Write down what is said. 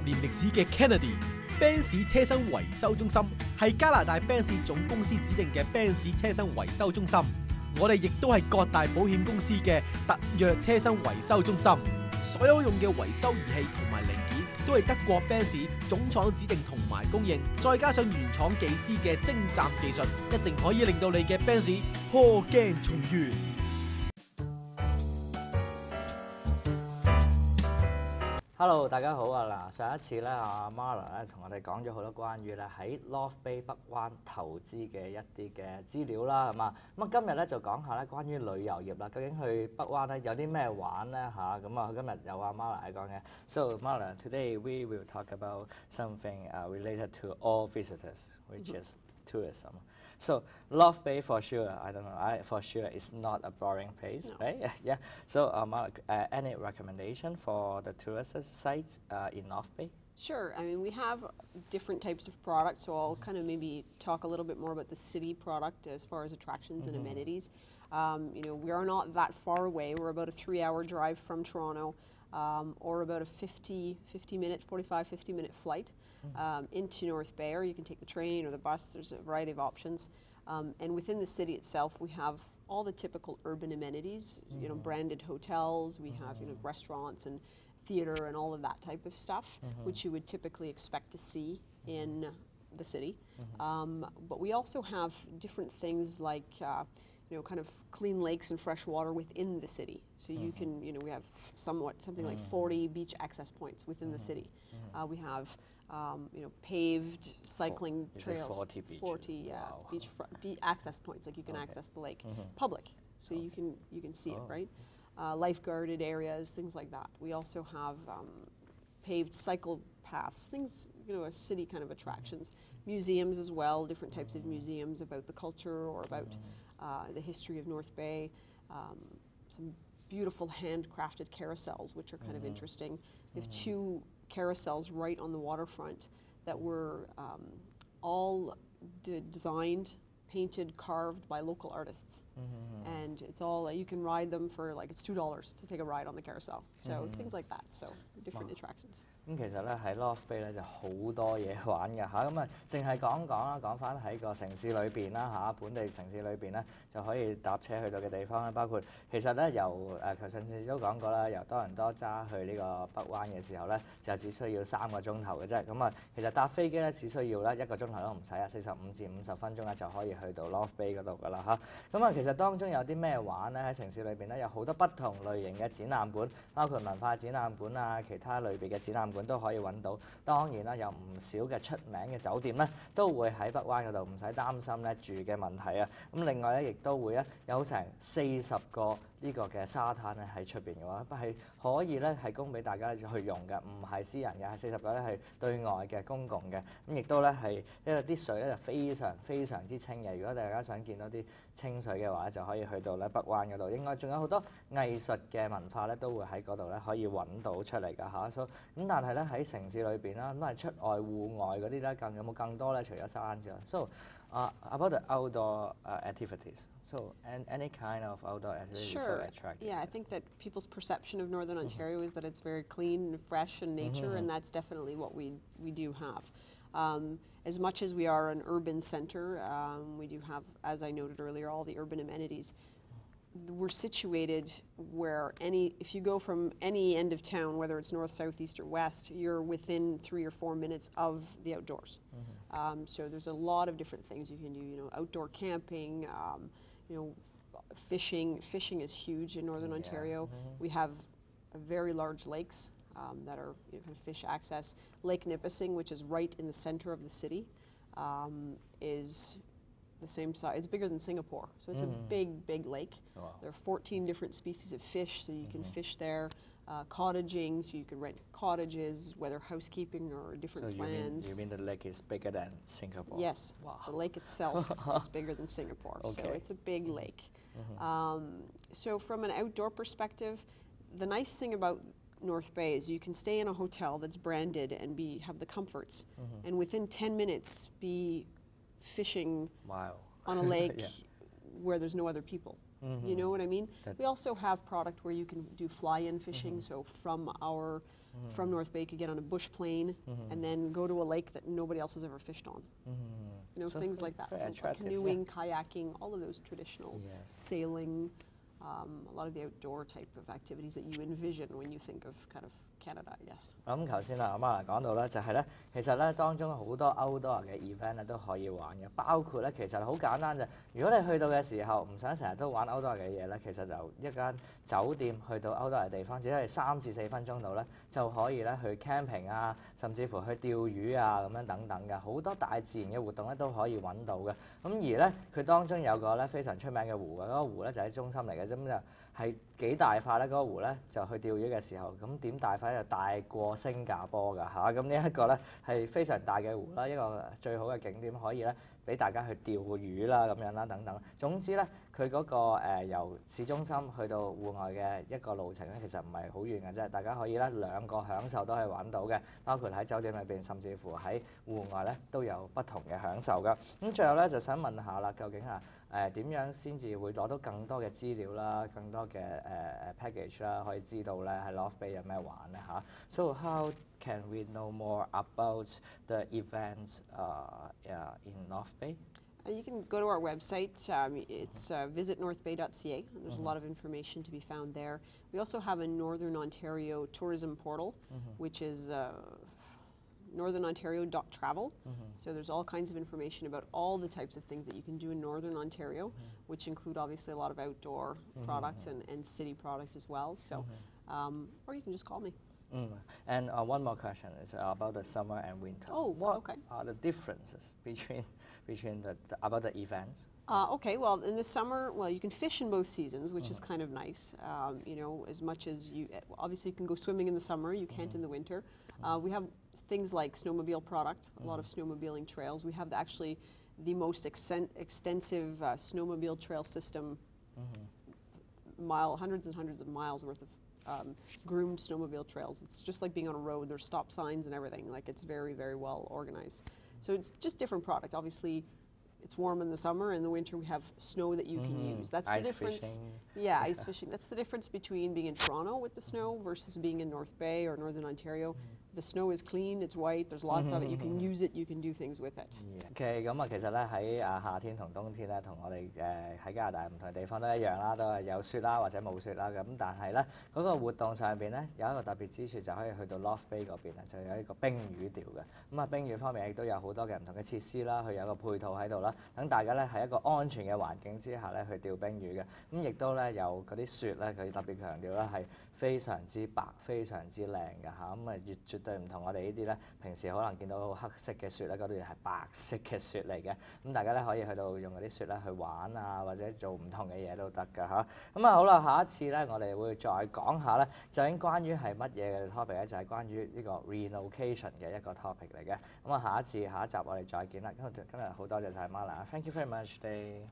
年歷史嘅 Kennedy。Benz 車身維修中心係加拿大 Benz 總公司指定嘅 Benz 車身維修中心。我哋亦都係各大保險公司嘅特約車身維修中心。所有用嘅維修儀器同埋零件都係德國 Benz 總廠指定同埋供應，再加上原廠技師嘅精湛技術，一定可以令到你嘅 Benz 破鏡重圓。Hello， 大家好啊！嗱，上一次咧，阿 Marla 咧同我哋講咗好多關於咧喺 North Bay 北灣投資嘅一啲嘅資料啦，係嘛？咁啊，今日咧就講下咧關於旅遊業啦，究竟去北灣咧有啲咩玩咧嚇？咁啊，今日有阿 Marla 嚟講嘅。So Marla, today we will talk about something related to all visitors, which is tourism. So North Bay for sure, I don't know, for sure it's not a boring place, No. right? Yeah. So any recommendation for the tourist sites in North Bay? Sure. I mean, we have different types of products, so I'll kind of maybe talk a little bit more about the city product as far as attractions and amenities. You know, we are not that far away. We're about a 3-hour drive from Toronto, or about a 50-minute, 50-minute flight into North Bay, or you can take the train or the bus. There's a variety of options. And within the city itself, we have all the typical urban amenities, you know, branded hotels. We have, you know, restaurants and theater and all of that type of stuff, which you would typically expect to see in the city. But we also have different things like, you know, kind of clean lakes and fresh water within the city. So you can, you know, we have something like 40 beach access points within the city. We have, you know, paved cycling trails. 40 beaches. 40, yeah, Wow. beach access points, like you can access the lake, public, so you can see it, right? Lifeguarded areas, things like that. We also have paved cycle paths, things, you know, a city kind of attractions. Museums as well, different types of museums about the culture or about the history of North Bay. Some beautiful handcrafted carousels, which are kind of interesting. We have 2 carousels right on the waterfront that were all designed, painted, carved by local artists. And it's all, you can ride them for like, it's $2 to take a ride on the carousel. So things like that, so different attractions. 咁其實咧喺 North Bay 咧就好多嘢玩嘅嚇，咁啊淨係講翻喺個城市裏邊啦嚇，本地城市裏邊咧就可以搭車去到嘅地方咧，包括其實咧由上次都講過啦，由多倫多揸去呢個北灣嘅時候咧，就只需要3個鐘頭嘅啫，咁啊其實搭飛機咧只需要咧1個鐘頭都唔使啊，45至50分鐘咧就可以去到 North Bay 嗰度噶啦嚇，咁啊其實當中有啲咩玩咧喺城市裏邊咧有好多不同類型嘅展覽館，包括文化展覽館啊，其他類別嘅展覽館都可以揾到。當然啦，有唔少嘅出名嘅酒店咧，都會喺北灣嗰度，唔使擔心咧住嘅問題啊。咁另外咧，亦都會咧有成40個呢個嘅沙灘咧喺出邊嘅話，係可以咧係供俾大家去用嘅，唔係私人嘅，係40個咧係對外嘅公共嘅。咁亦都咧係因為啲水咧就非常之清嘅。如果大家想見到啲清水嘅話，就可以去到咧北灣嗰度。另外仲有好多藝術嘅文化咧，都會喺嗰度咧可以揾到出嚟㗎嚇。咁但係咧喺城市裏邊啦，咁係出外戶外嗰啲咧，有冇更多咧？除咗沙灘之外，So about the outdoor activities. So any kind of outdoor activities is so attractive. Yeah, I think that people's perception of Northern Ontario is that it's very clean and fresh in nature, and that's definitely what we do have. As much as we are an urban centre, we do have, as I noted earlier, all the urban amenities. We're situated where if you go from any end of town, whether it's north, south, east, or west, you're within 3 or 4 minutes of the outdoors. So there's a lot of different things you can do. You know, outdoor camping. You know, fishing. Fishing is huge in Northern Ontario. We have very large lakes that are, you know, kind of fish access. Lake Nipissing, which is right in the center of the city, is the same size. It's bigger than Singapore, so it's a big lake. Wow. There are 14 different species of fish, so you can fish there. Cottaging, so you can rent cottages, whether housekeeping or different plans. You mean the lake is bigger than Singapore? Yes. Wow. The lake itself is bigger than Singapore, so it's a big lake. So from an outdoor perspective, the nice thing about North Bay is you can stay in a hotel that's branded and have the comforts, and within 10 minutes be fishing on a lake where there's no other people. You know what I mean? We also have product where you can do fly-in fishing, so from our from North Bay could get on a bush plane and then go to a lake that nobody else has ever fished on. You know, So things like that. very So attractive, canoeing, kayaking, all of those traditional Yes. sailing, a lot of the outdoor type of activities that you envision when you think of kind of Canada, I guess. 咁頭先阿 Marla 講到咧，就係咧，其實咧當中好多 outdoor 嘅 event 咧都可以玩嘅，包括咧其實好簡單啫。如果你去到嘅時候唔想成日都玩 outdoor 嘅嘢咧，其實就一間酒店去到 outdoor 嘅地方，只係3至4分鐘度咧就可以咧去 camping 啊，甚至乎去釣魚啊咁樣等等嘅，好多大自然嘅活動咧都可以揾到嘅。咁而咧佢當中有個咧非常出名嘅湖嘅，嗰個湖咧就喺中心嚟嘅，咁就係幾大塊咧？嗰個湖咧就去釣魚嘅時候，咁點大塊就大過新加坡㗎嚇。咁呢一個咧係非常大嘅湖啦，一個最好嘅景點可以咧俾大家去釣個魚啦咁樣啦等等。總之咧，佢嗰個由市中心去到戶外嘅一個路程咧，其實唔係好遠嘅啫。大家可以咧兩個享受都可以玩到嘅，包括喺酒店裏邊，甚至乎喺戶外咧都有不同嘅享受㗎。咁最後咧就想問下啦，究竟點樣先至會攞到更多嘅資料啦，更多嘅package 啦，可以知道咧喺 North Bay 有咩玩咧嚇？So how can we know more about the events in North Bay? You can go to our website. It's visitnorthbay.ca. There's a lot of information to be found there. We also have a Northern Ontario tourism portal, which is northernontario.travel. So there's all kinds of information about all the types of things that you can do in Northern Ontario, which include obviously a lot of outdoor products and city products as well. So, or you can just call me. And one more question is about the summer and winter. Oh, what okay. are the differences between about the events? Okay, well, in the summer, well, you can fish in both seasons, which is kind of nice. You know, as much as you, obviously you can go swimming in the summer, you can't in the winter. We have things like snowmobile product, a lot of snowmobiling trails. We have actually the most extensive snowmobile trail system, hundreds and hundreds of miles worth of groomed snowmobile trails. It's just like being on a road. There's stop signs and everything. Like, it's very, very well organized. So it's just different product. Obviously, it's warm in the summer. In the winter, we have snow that you can use. That's ice the difference. Fishing. Yeah, ice fishing. That's the difference between being in Toronto with the snow versus being in North Bay or Northern Ontario. The snow is clean, it's white, there's lots of it, you can use it, you can do things with it. OK， 咁其實咧喺夏天同冬天咧，同我哋喺加拿大唔同嘅地方都一樣啦，都係有雪啦或者冇雪啦。咁但係咧嗰個活動上邊咧有一個特別之處，就可以去到 North Bay 嗰邊咧，就有一個冰魚釣嘅。咁冰魚方面亦都有好多嘅唔同嘅設施啦，佢有個配套喺度啦，等大家咧喺一個安全嘅環境之下咧去釣冰魚嘅。咁亦都咧有嗰啲雪咧，佢特別強調啦係非常之白、非常之靚嘅嚇。咁絕對唔同我哋呢啲咧，平時可能見到黑色嘅雪咧，嗰度係白色嘅雪嚟嘅。咁大家咧可以去到用嗰啲雪咧去玩啊，或者做唔同嘅嘢都得㗎嚇。咁好啦，下一次咧我哋會再講下咧，究竟關於係乜嘢嘅 topic 咧，就係關於呢個 relocation 嘅一個 topic 嚟嘅。咁下一集我哋再見啦。今日好多謝晒 Marla，Thank you very much today。